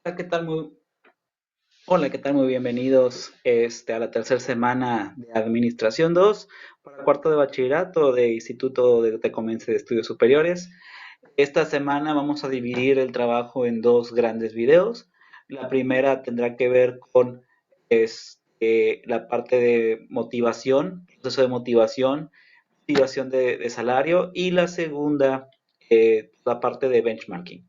Hola, ¿qué tal? Hola, ¿qué tal? Muy bienvenidos a la tercera semana de Administración 2 para cuarto de bachillerato de Instituto de Tecomense de Estudios Superiores. Esta semana vamos a dividir el trabajo en dos grandes videos. La primera tendrá que ver con la parte de motivación, proceso de motivación, motivación de salario, y la segunda, la parte de benchmarking.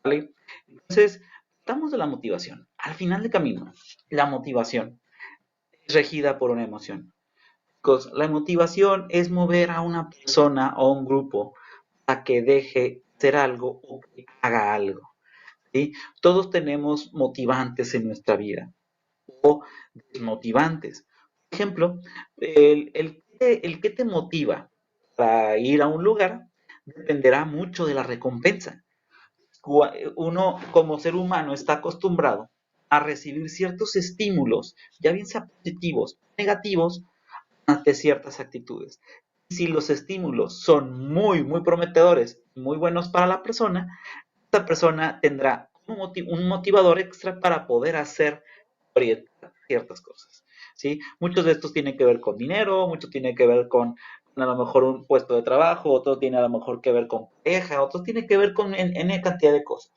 ¿Vale? Entonces, estamos de la motivación. Al final del camino, la motivación es regida por una emoción. La motivación es mover a una persona o un grupo a que deje hacer algo o que haga algo. ¿Sí? Todos tenemos motivantes en nuestra vida o desmotivantes. Por ejemplo, el que te motiva para ir a un lugar dependerá mucho de la recompensa. Uno como ser humano está acostumbrado a recibir ciertos estímulos, ya bien sean positivos o negativos, ante ciertas actitudes. Si los estímulos son muy prometedores, muy buenos para la persona, esta persona tendrá un motivador extra para poder hacer orientar ciertas cosas. ¿Sí? Muchos de estos tienen que ver con dinero, muchos tienen que ver con a lo mejor un puesto de trabajo, otro tiene a lo mejor que ver con pareja, otros tiene que ver con N cantidad de cosas.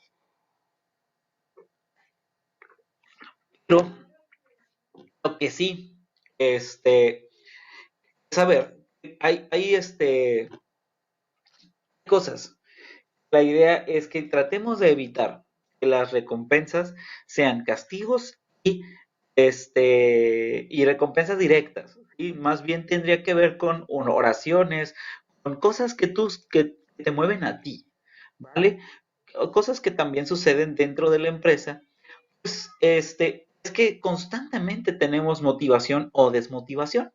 Pero lo que sí, saber, hay cosas. La idea es que tratemos de evitar que las recompensas sean castigos y recompensas directas. Y más bien tendría que ver con oraciones, con cosas que te mueven a ti, ¿vale? Cosas que también suceden dentro de la empresa. Pues, es que constantemente tenemos motivación o desmotivación.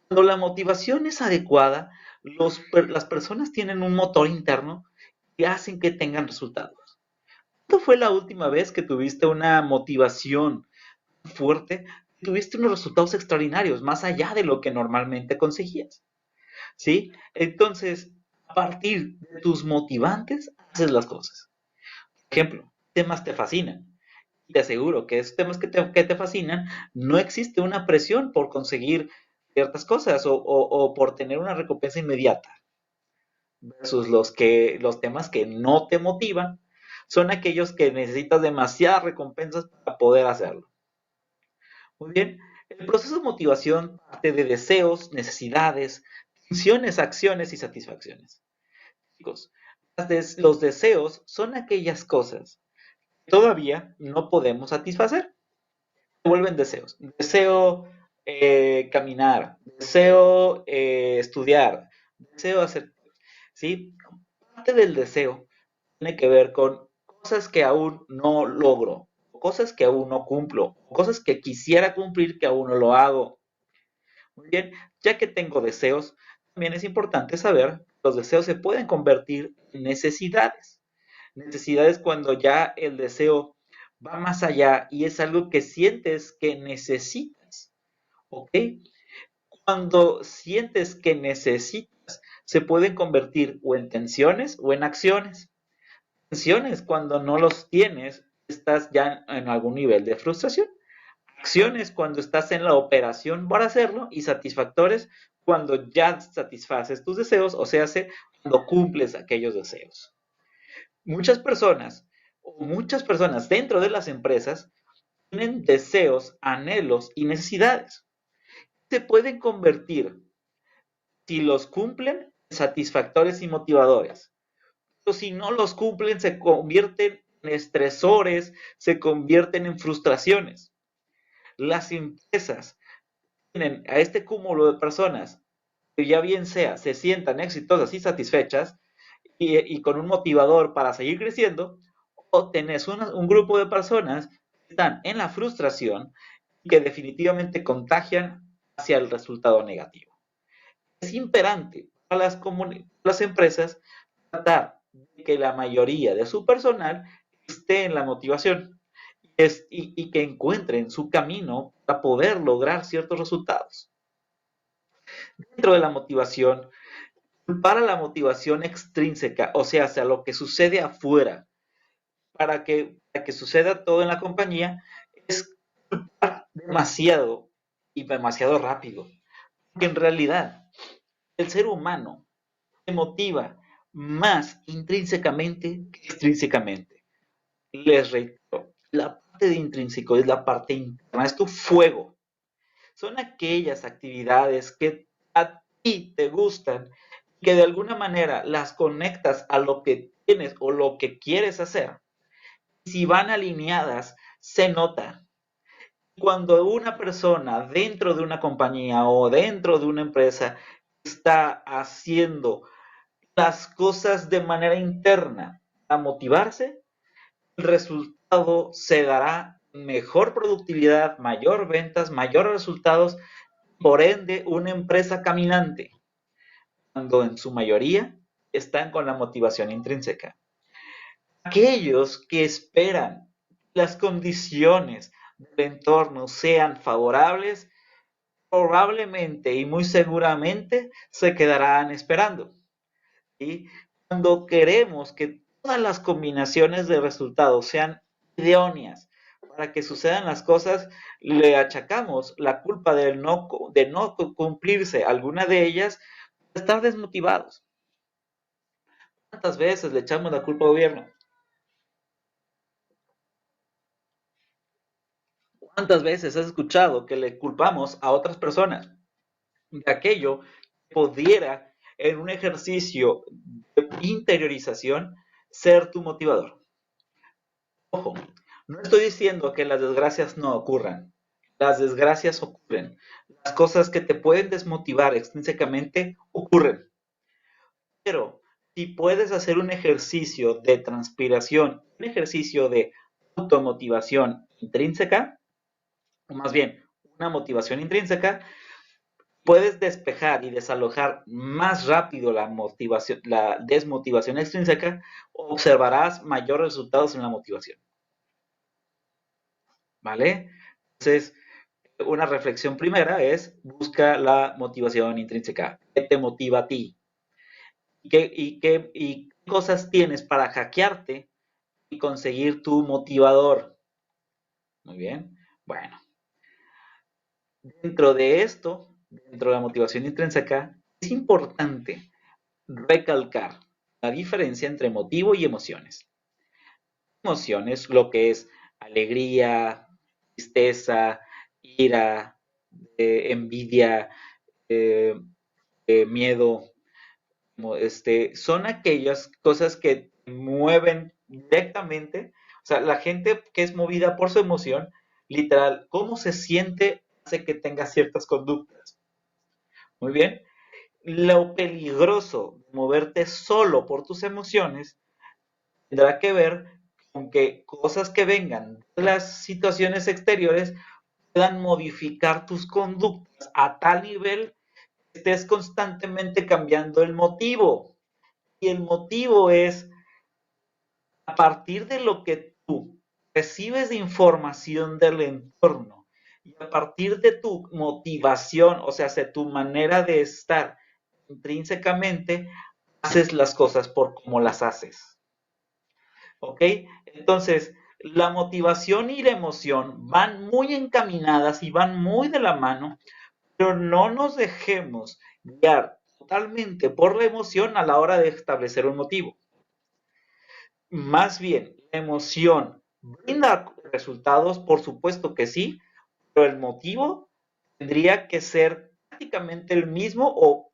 Cuando la motivación es adecuada, las personas tienen un motor interno que hacen que tengan resultados. ¿Cuándo fue la última vez que tuviste una motivación fuerte? Tuviste unos resultados extraordinarios, más allá de lo que normalmente conseguías. ¿Sí? Entonces, a partir de tus motivantes, haces las cosas. Por ejemplo, temas te fascinan. Te aseguro que esos temas que te fascinan, no existe una presión por conseguir ciertas cosas o por tener una recompensa inmediata. Versus los temas que no te motivan, son aquellos que necesitas demasiadas recompensas para poder hacerlo. Muy bien, el proceso de motivación parte de deseos, necesidades, funciones, acciones y satisfacciones. Chicos, los deseos son aquellas cosas que todavía no podemos satisfacer. Se vuelven deseos. Deseo caminar, deseo estudiar, deseo hacer, ¿sí? Parte del deseo tiene que ver con cosas que aún no logro, cosas que aún no cumplo, cosas que quisiera cumplir que aún no lo hago. Muy bien, ya que tengo deseos, también es importante saber que los deseos se pueden convertir en necesidades. Necesidades cuando ya el deseo va más allá y es algo que sientes que necesitas, ¿ok? Cuando sientes que necesitas, se pueden convertir o en tensiones o en acciones. Tensiones cuando no los tienes, estás ya en algún nivel de frustración. Acciones cuando estás en la operación para hacerlo y satisfactores cuando ya satisfaces tus deseos, o sea, cuando cumples aquellos deseos. Muchas personas dentro de las empresas tienen deseos, anhelos y necesidades. Se pueden convertir, si los cumplen, en satisfactores y motivadores. Pero si no los cumplen, se convierten en estresores, se convierten en frustraciones. Las empresas tienen a este cúmulo de personas que ya bien sea se sientan exitosas y satisfechas y con un motivador para seguir creciendo, o tenés un grupo de personas que están en la frustración y que definitivamente contagian hacia el resultado negativo. Es imperante para las empresas tratar de que la mayoría de su personal esté en la motivación y que encuentren su camino para poder lograr ciertos resultados. Dentro de la motivación, para la motivación extrínseca, o sea, lo que sucede afuera, para que para que suceda todo en la compañía es demasiado y demasiado rápido. Porque en realidad el ser humano se motiva más intrínsecamente que extrínsecamente. Les reitero, la parte de intrínseco es la parte interna, es tu fuego. Son aquellas actividades que a ti te gustan, que de alguna manera las conectas a lo que tienes o lo que quieres hacer. Si van alineadas, se nota. Cuando una persona dentro de una compañía o dentro de una empresa está haciendo las cosas de manera interna a motivarse, el resultado se dará mejor productividad, mayor ventas, mayores resultados, por ende una empresa caminante, cuando en su mayoría están con la motivación intrínseca. Aquellos que esperan que las condiciones del entorno sean favorables, probablemente y muy seguramente se quedarán esperando. ¿Sí? Cuando queremos que todas las combinaciones de resultados sean idóneas para que sucedan las cosas, le achacamos la culpa de no cumplirse alguna de ellas, de estar desmotivados. ¿Cuántas veces le echamos la culpa al gobierno? ¿Cuántas veces has escuchado que le culpamos a otras personas de aquello que pudiera, en un ejercicio de interiorización, ser tu motivador? Ojo, no estoy diciendo que las desgracias no ocurran. Las desgracias ocurren. Las cosas que te pueden desmotivar extrínsecamente ocurren. Pero si puedes hacer un ejercicio de transpiración, un ejercicio de automotivación intrínseca, o más bien una motivación intrínseca, puedes despejar y desalojar más rápido la desmotivación extrínseca, observarás mayores resultados en la motivación. ¿Vale? Entonces, una reflexión primera es busca la motivación intrínseca. ¿Qué te motiva a ti? ¿Y qué cosas tienes para hackearte y conseguir tu motivador? Muy bien. Bueno, dentro de esto, dentro de la motivación intrínseca, es importante recalcar la diferencia entre motivo y emociones. Emociones, lo que es alegría, tristeza, ira, envidia, eh, miedo, son aquellas cosas que mueven directamente, o sea, la gente que es movida por su emoción, literal, cómo se siente hace que tenga ciertas conductas. Muy bien, lo peligroso de moverte solo por tus emociones tendrá que ver con que cosas que vengan de las situaciones exteriores puedan modificar tus conductas a tal nivel que estés constantemente cambiando el motivo. Y el motivo es a partir de lo que tú recibes de información del entorno y a partir de tu motivación, o sea, de tu manera de estar intrínsecamente, haces las cosas por cómo las haces. ¿Ok? Entonces, la motivación y la emoción van muy encaminadas y van muy de la mano, pero no nos dejemos guiar totalmente por la emoción a la hora de establecer un motivo. Más bien, la emoción brinda resultados, por supuesto que sí, pero el motivo tendría que ser prácticamente el mismo o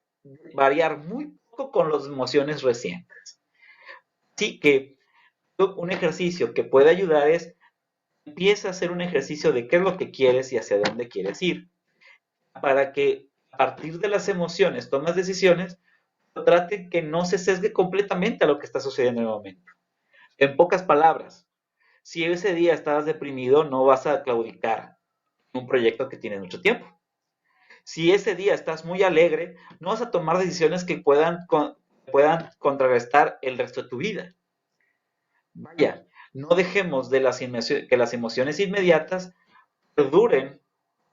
variar muy poco con las emociones recientes. Así que un ejercicio que puede ayudar es empieza a hacer un ejercicio de qué es lo que quieres y hacia dónde quieres ir, para que a partir de las emociones tomas decisiones, trate que no se sesgue completamente a lo que está sucediendo en el momento. En pocas palabras, si ese día estás deprimido, no vas a claudicar en un proyecto que tiene mucho tiempo. Si ese día estás muy alegre, no vas a tomar decisiones que puedan contrarrestar el resto de tu vida. Vaya, no dejemos que las emociones inmediatas perduren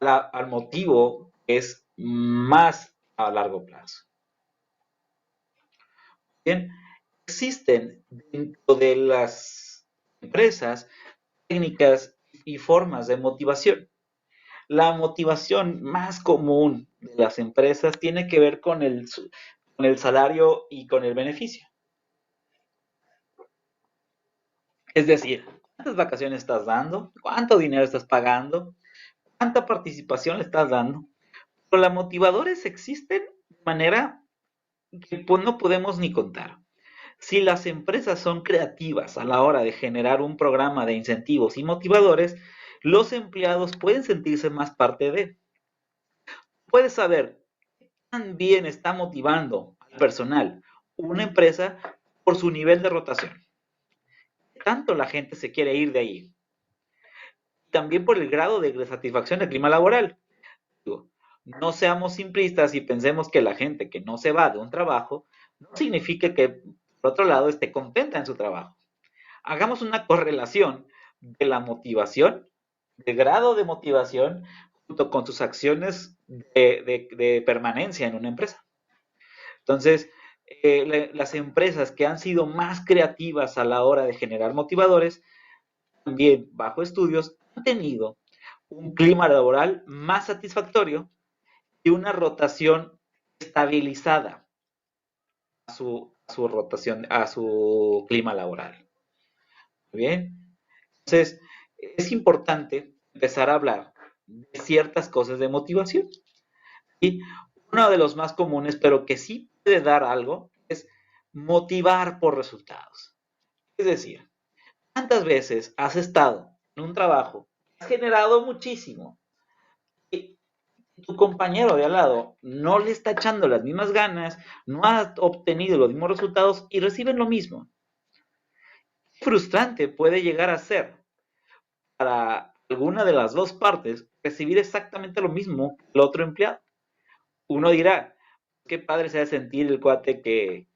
al motivo que es más a largo plazo. Bien, existen dentro de las empresas técnicas y formas de motivación. La motivación más común de las empresas tiene que ver con el salario y con el beneficio. Es decir, ¿cuántas vacaciones estás dando? ¿Cuánto dinero estás pagando? ¿Cuánta participación le estás dando? Pero los motivadores existen de manera que pues, no podemos ni contar. Si las empresas son creativas a la hora de generar un programa de incentivos y motivadores, los empleados pueden sentirse más parte de. Puedes saber cuán bien está motivando al personal una empresa por su nivel de rotación. Tanto la gente se quiere ir de ahí. También por el grado de satisfacción del clima laboral. No seamos simplistas y pensemos que la gente que no se va de un trabajo no significa que, por otro lado, esté contenta en su trabajo. Hagamos una correlación de la motivación, del grado de motivación, junto con sus acciones de permanencia en una empresa. Entonces, las empresas que han sido más creativas a la hora de generar motivadores, también bajo estudios, han tenido un clima laboral más satisfactorio y una rotación estabilizada a su rotación, a su clima laboral. Muy bien. Entonces, es importante empezar a hablar de ciertas cosas de motivación. Y uno de los más comunes, pero que sí puede dar algo, es motivar por resultados. Es decir, ¿cuántas veces has estado en un trabajo, has generado muchísimo, y tu compañero de al lado no le está echando las mismas ganas, no ha obtenido los mismos resultados y reciben lo mismo? Qué frustrante puede llegar a ser para alguna de las dos partes recibir exactamente lo mismo que el otro empleado. Uno dirá, qué padre se ha de sentir el cuate que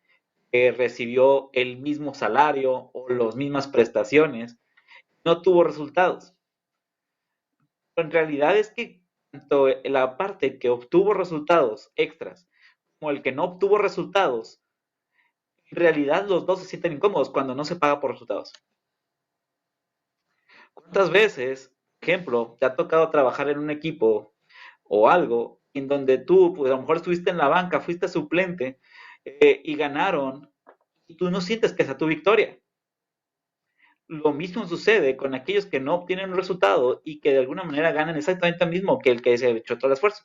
recibió el mismo salario o las mismas prestaciones, no tuvo resultados. Pero en realidad es que tanto la parte que obtuvo resultados extras como el que no obtuvo resultados, en realidad los dos se sienten incómodos cuando no se paga por resultados. ¿Cuántas veces, por ejemplo, te ha tocado trabajar en un equipo o algo en donde tú, pues a lo mejor estuviste en la banca, fuiste suplente y ganaron y tú no sientes que sea tu victoria? Lo mismo sucede con aquellos que no obtienen un resultado y que de alguna manera ganan exactamente lo mismo que el que se echó todo el esfuerzo.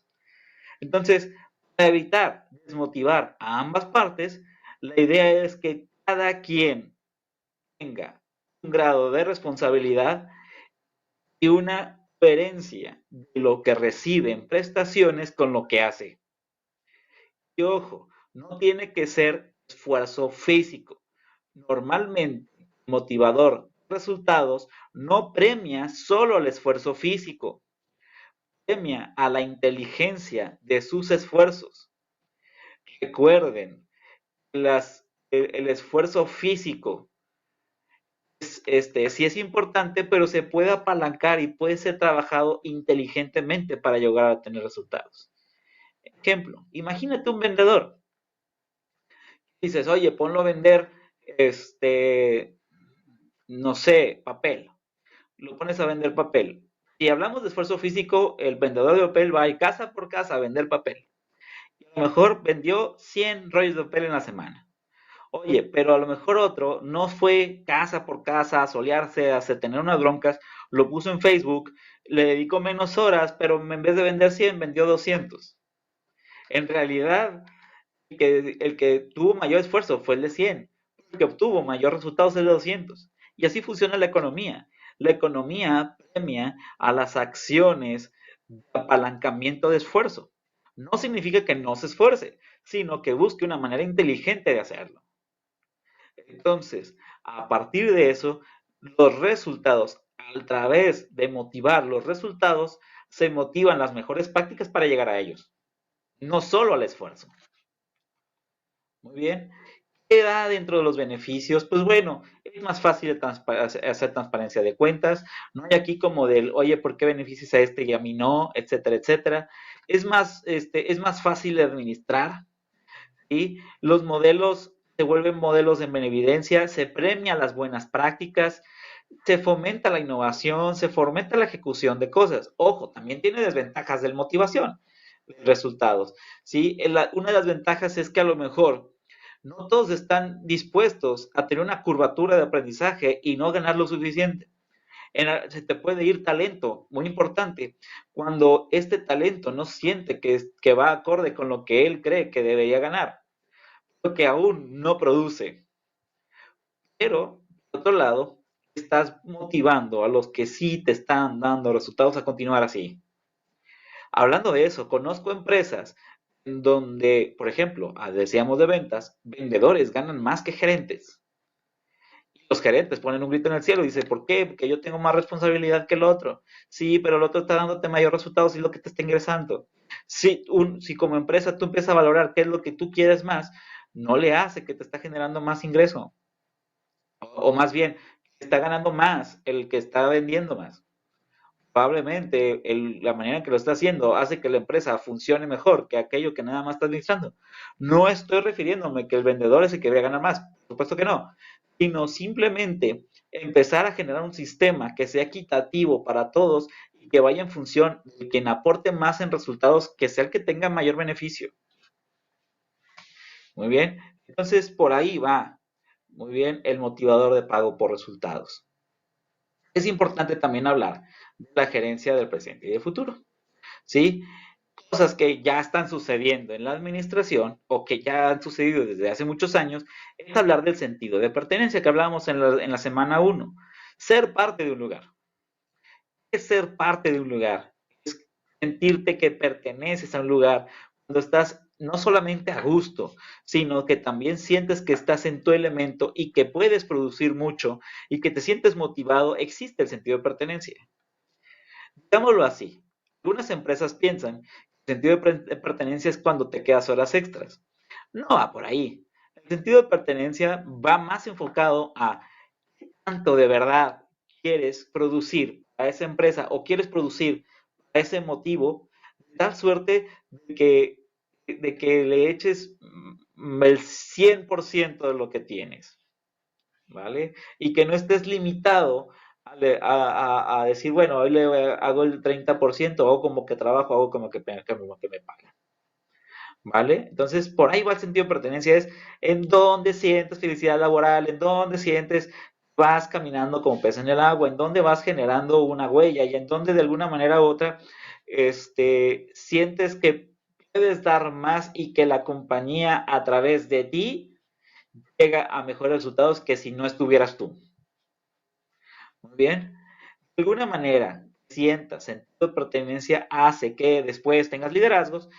Entonces, para evitar desmotivar a ambas partes, la idea es que cada quien tenga un grado de responsabilidad y una coherencia de lo que recibe en prestaciones con lo que hace. Y ojo, no tiene que ser esfuerzo físico. Normalmente, el motivador de resultados no premia solo el esfuerzo físico, premia a la inteligencia de sus esfuerzos. Recuerden, el esfuerzo físico sí es importante, pero se puede apalancar y puede ser trabajado inteligentemente para llegar a tener resultados. Ejemplo, imagínate un vendedor. Dices, oye, ponlo a vender, no sé, papel. Lo pones a vender papel. Si hablamos de esfuerzo físico, el vendedor de papel va a ir casa por casa a vender papel. Y a lo mejor vendió 100 rollos de papel en la semana. Oye, pero a lo mejor otro no fue casa por casa a solearse, a tener unas broncas, lo puso en Facebook, le dedicó menos horas, pero en vez de vender 100, vendió 200. En realidad, el que tuvo mayor esfuerzo fue el de 100, el que obtuvo mayor resultado es el de 200. Y así funciona la economía. La economía premia a las acciones de apalancamiento de esfuerzo. No significa que no se esfuerce, sino que busque una manera inteligente de hacerlo. Entonces, a partir de eso, los resultados, a través de motivar los resultados, se motivan las mejores prácticas para llegar a ellos, no solo al esfuerzo. Muy bien. ¿Qué da dentro de los beneficios? Pues bueno, es más fácil hacer transparencia de cuentas. No hay aquí como del, oye, ¿por qué beneficias a este y a mí no? Etcétera, etcétera. Es más fácil de administrar. Y los modelos se vuelven modelos en evidencia, se premia las buenas prácticas, Se fomenta la innovación, se fomenta la ejecución de cosas. Ojo, también tiene desventajas de motivación, resultados. ¿Sí? Una de las ventajas es que a lo mejor no todos están dispuestos a tener una curvatura de aprendizaje y no ganar lo suficiente. Se te puede ir talento, muy importante, cuando este talento no siente que va acorde con lo que él cree que debería ganar, porque aún no produce. Pero, por otro lado, estás motivando a los que sí te están dando resultados a continuar así. Hablando de eso, conozco empresas en donde, por ejemplo, decíamos de ventas, vendedores ganan más que gerentes. Y los gerentes ponen un grito en el cielo y dicen, ¿por qué? Porque yo tengo más responsabilidad que el otro. Sí, pero el otro está dándote mayor resultados y lo que te está ingresando. Si como empresa tú empiezas a valorar qué es lo que tú quieres más, no le hace que te está generando más ingreso. O más bien, está ganando más el que está vendiendo más. Probablemente la manera en que lo está haciendo hace que la empresa funcione mejor que aquello que nada más está administrando. No estoy refiriéndome que el vendedor es el que debe ganar más, por supuesto que no, sino simplemente empezar a generar un sistema que sea equitativo para todos y que vaya en función de quien aporte más en resultados, que sea el que tenga mayor beneficio. Muy bien, entonces por ahí va, muy bien, el motivador de pago por resultados. Es importante también hablar de la gerencia del presente y del futuro, ¿sí? Cosas que ya están sucediendo en la administración o que ya han sucedido desde hace muchos años, es hablar del sentido de pertenencia que hablábamos en la semana uno. Ser parte de un lugar. ¿Qué es ser parte de un lugar? Es sentirte que perteneces a un lugar cuando estás no solamente a gusto, sino que también sientes que estás en tu elemento y que puedes producir mucho y que te sientes motivado, existe el sentido de pertenencia. Digámoslo así, algunas empresas piensan que el sentido de pertenencia es cuando te quedas horas extras. No va por ahí. El sentido de pertenencia va más enfocado a cuánto de verdad quieres producir a esa empresa o quieres producir a ese motivo, de tal suerte de que le eches el 100% de lo que tienes. ¿Vale? Y que no estés limitado a decir, bueno, hoy le hago el 30%, hago como que trabajo, hago como que me pagan. ¿Vale? Entonces, por ahí va el sentido de pertenencia, es en dónde sientes felicidad laboral, en dónde sientes vas caminando como pez en el agua, en dónde vas generando una huella y en dónde de alguna manera u otra sientes que puedes dar más y que la compañía a través de ti llega a mejores resultados que si no estuvieras tú. Muy bien. De alguna manera, sientas sentido de pertenencia hace que después tengas liderazgos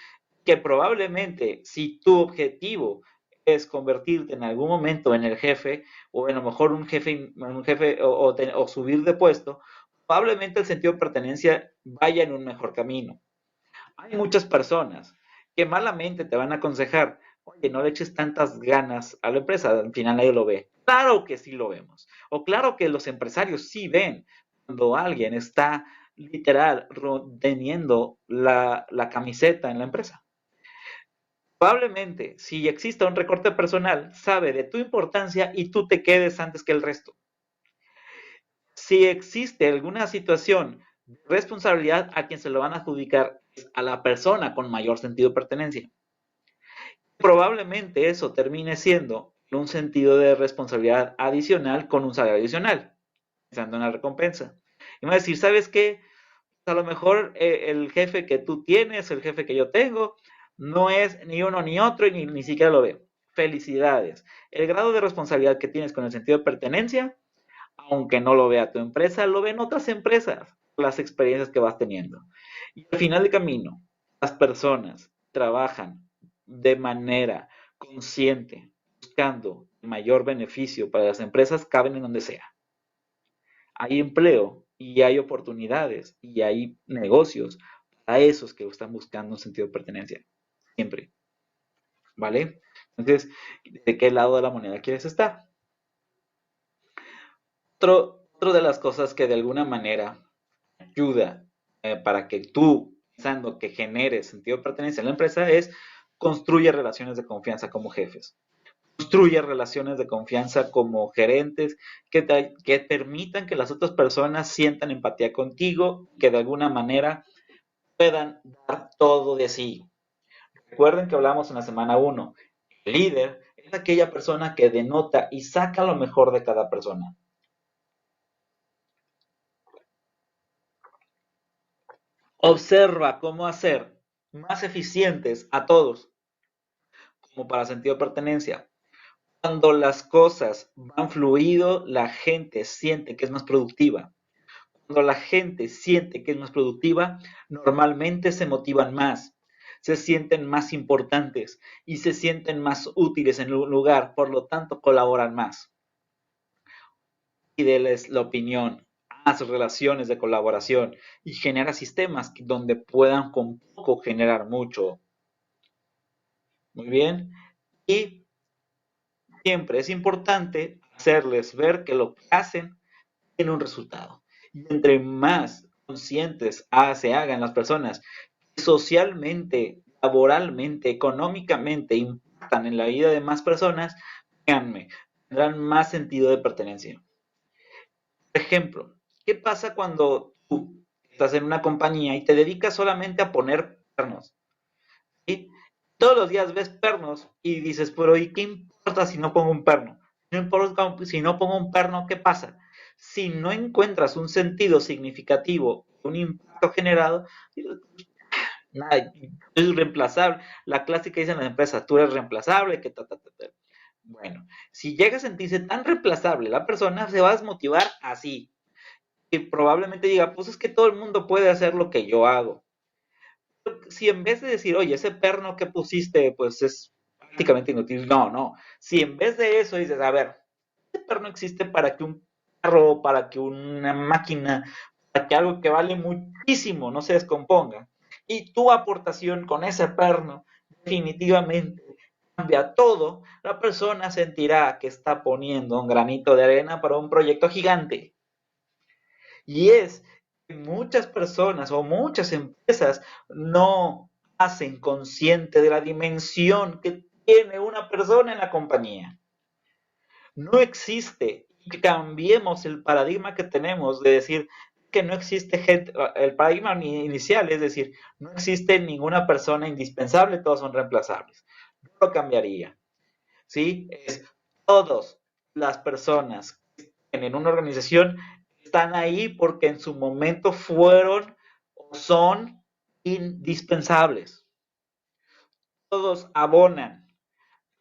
que probablemente si tu objetivo es convertirte en algún momento en el jefe o en a lo mejor un jefe o subir de puesto, probablemente el sentido de pertenencia vaya en un mejor camino. Hay muchas personas que malamente te van a aconsejar, oye, no le eches tantas ganas a la empresa, al final nadie lo ve. Claro que sí lo vemos. O claro que los empresarios sí ven cuando alguien está literal teniendo la camiseta en la empresa. Probablemente, si exista un recorte personal, sabe de tu importancia y tú te quedes antes que el resto. Si existe alguna situación de responsabilidad, a quien se lo van a adjudicar es a la persona con mayor sentido de pertenencia. Probablemente eso termine siendo un sentido de responsabilidad adicional con un salario adicional, pensando en la recompensa. Y me va a decir, ¿sabes qué? A lo mejor el jefe que tú tienes, el jefe que yo tengo, no es ni uno ni otro y ni siquiera lo veo. Felicidades. El grado de responsabilidad que tienes con el sentido de pertenencia, aunque no lo vea tu empresa, lo ven otras empresas, las experiencias que vas teniendo. Y al final del camino, las personas trabajan de manera consciente, buscando mayor beneficio para las empresas, caben en donde sea. Hay empleo y hay oportunidades y hay negocios para esos que están buscando un sentido de pertenencia. Siempre. ¿Vale? Entonces, ¿de qué lado de la moneda quieres estar? Otro de las cosas que de alguna manera ayuda para que tú, pensando que generes sentido de pertenencia en la empresa, es construye relaciones de confianza como jefes. Construye relaciones de confianza como gerentes que permitan que las otras personas sientan empatía contigo, que de alguna manera puedan dar todo de sí. Recuerden que hablamos en la semana uno. El líder es aquella persona que denota y saca lo mejor de cada persona. Observa cómo hacer más eficientes a todos, como para sentido de pertenencia. Cuando las cosas van fluido, la gente siente que es más productiva. Cuando la gente siente que es más productiva, normalmente se motivan más, se sienten más importantes y se sienten más útiles en un lugar, por lo tanto colaboran más. Pídeles la opinión, haz relaciones de colaboración y genera sistemas donde puedan con poco generar mucho. Muy bien. Y siempre es importante hacerles ver que lo que hacen tiene un resultado. Y entre más conscientes se hagan las personas que socialmente, laboralmente, económicamente impactan en la vida de más personas, créanme, tendrán más sentido de pertenencia. Por ejemplo, ¿qué pasa cuando tú estás en una compañía y te dedicas solamente a poner pernos? ¿Sí? Todos los días ves pernos y dices, pero ¿y qué importa si no pongo un perno? No importa si no pongo un perno, ¿qué pasa? Si no encuentras un sentido significativo, un impacto generado, nada, es reemplazable. La clásica dice en las empresas, tú eres reemplazable, que ta, ta, ta, ta. Bueno, si llega a sentirse tan reemplazable, la persona se va a desmotivar así. Y probablemente diga, pues es que todo el mundo puede hacer lo que yo hago. Si en vez de decir, oye, ese perno que pusiste, pues es prácticamente inútil, no, no. Si en vez de eso dices, a ver, ese perno existe para que un carro, para que una máquina, para que algo que vale muchísimo no se descomponga. Y tu aportación con ese perno definitivamente cambia todo, la persona sentirá que está poniendo un granito de arena para un proyecto gigante. Y es que muchas personas o muchas empresas no hacen consciente de la dimensión que tiene una persona en la compañía. No existe, que cambiemos el paradigma que tenemos de decir que no existe gente, el paradigma inicial es decir, no existe ninguna persona indispensable, todos son reemplazables. Yo lo cambiaría, ¿sí? Es todas las personas que estén en una organización están ahí porque en su momento fueron o son indispensables. Todos abonan.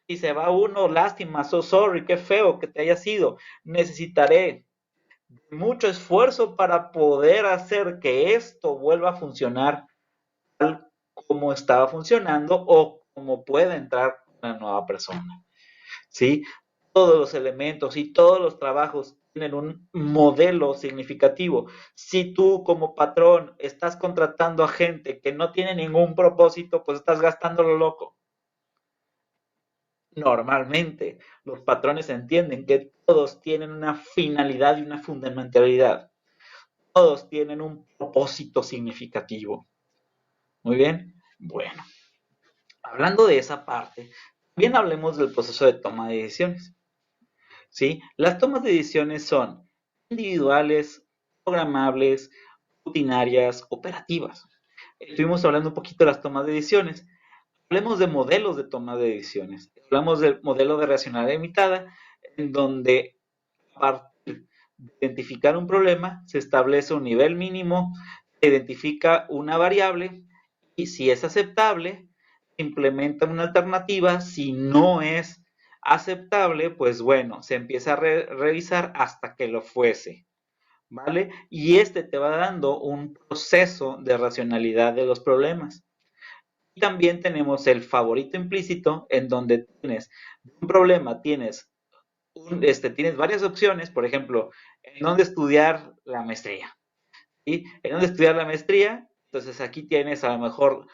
Si se va uno, lástima, so sorry, qué feo que te haya sido. Necesitaré mucho esfuerzo para poder hacer que esto vuelva a funcionar tal como estaba funcionando o como pueda entrar una nueva persona. ¿Sí? Todos los elementos y todos los trabajos tienen un modelo significativo. Si tú como patrón estás contratando a gente que no tiene ningún propósito, pues estás gastando lo loco. Normalmente los patrones entienden que todos tienen una finalidad y una fundamentalidad. Todos tienen un propósito significativo. Muy bien. Bueno, hablando de esa parte, bien hablemos del proceso de toma de decisiones. ¿Sí? Las tomas de decisiones son individuales, programables, rutinarias, operativas. Estuvimos hablando un poquito de las tomas de decisiones. Hablemos de modelos de toma de decisiones. Hablamos del modelo de racionalidad limitada, en donde a partir de identificar un problema se establece un nivel mínimo, se identifica una variable y si es aceptable, se implementa una alternativa. Si no es aceptable, pues bueno, se empieza a revisar hasta que lo fuese, ¿vale? Y este te va dando un proceso de racionalidad de los problemas. Y también tenemos el favorito implícito, en donde tienes un problema, tienes varias opciones, por ejemplo, en dónde estudiar la maestría, ¿sí? En dónde estudiar la maestría, entonces aquí tienes a lo mejor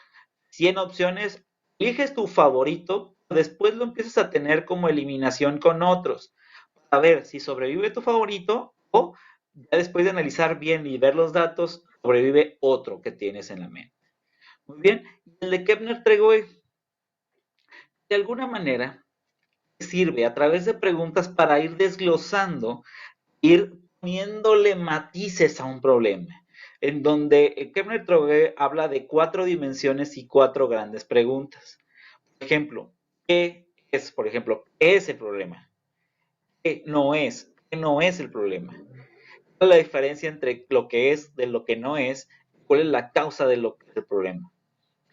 100 opciones, eliges tu favorito, después lo empiezas a tener como eliminación con otros, para ver si sobrevive tu favorito o ya después de analizar bien y ver los datos, sobrevive otro que tienes en la mente. Muy bien, y el de Kepner-Tregoe, de alguna manera, sirve a través de preguntas para ir desglosando, ir poniéndole matices a un problema, en donde Kepler-Trogue habla de 4 dimensiones y 4 grandes preguntas. Por ejemplo, ¿qué es el problema? ¿Qué no es? ¿Qué no es el problema? ¿Cuál es la diferencia entre lo que es de lo que no es? ¿Cuál es la causa de lo que es el problema?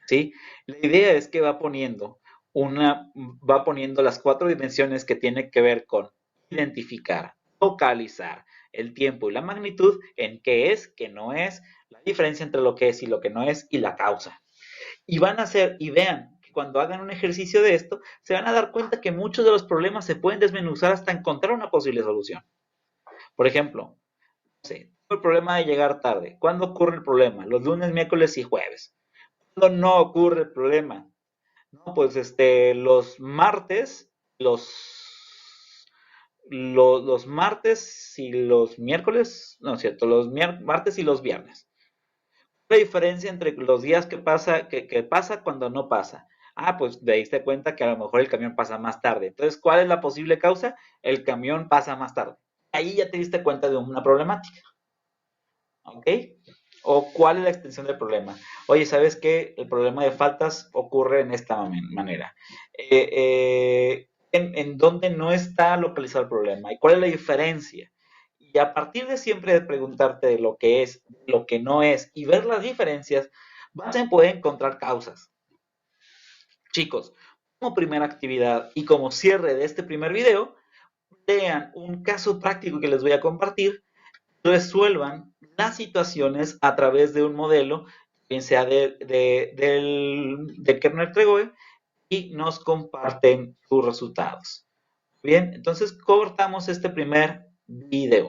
¿Sí? La idea es que va poniendo las 4 dimensiones que tienen que ver con identificar, localizar el tiempo y la magnitud en qué es, qué no es, la diferencia entre lo que es y lo que no es y la causa. Y vean que cuando hagan un ejercicio de esto, se van a dar cuenta que muchos de los problemas se pueden desmenuzar hasta encontrar una posible solución. Por ejemplo, no sé, el problema de llegar tarde. ¿Cuándo ocurre el problema? Los lunes, miércoles y jueves. ¿Cuándo no ocurre el problema? No, pues los martes, los martes y los miércoles, no es cierto, los martes y los viernes. La diferencia entre los días que pasa cuando no pasa. Ah, pues te diste cuenta que a lo mejor el camión pasa más tarde. Entonces, ¿cuál es la posible causa? El camión pasa más tarde. Ahí ya te diste cuenta de una problemática. ¿Ok? ¿O cuál es la extensión del problema? Oye, ¿sabes qué? El problema de faltas ocurre en esta manera. ¿En dónde no está localizado el problema? ¿Y cuál es la diferencia? Y a partir de siempre de preguntarte de lo que es, lo que no es y ver las diferencias, vas a poder encontrar causas. Chicos, como primera actividad y como cierre de este primer video, vean un caso práctico que les voy a compartir, resuelvan las situaciones a través de un modelo, bien sea de Kepler-Tregoe, y nos comparten sus resultados. Bien, entonces cortamos este primer video.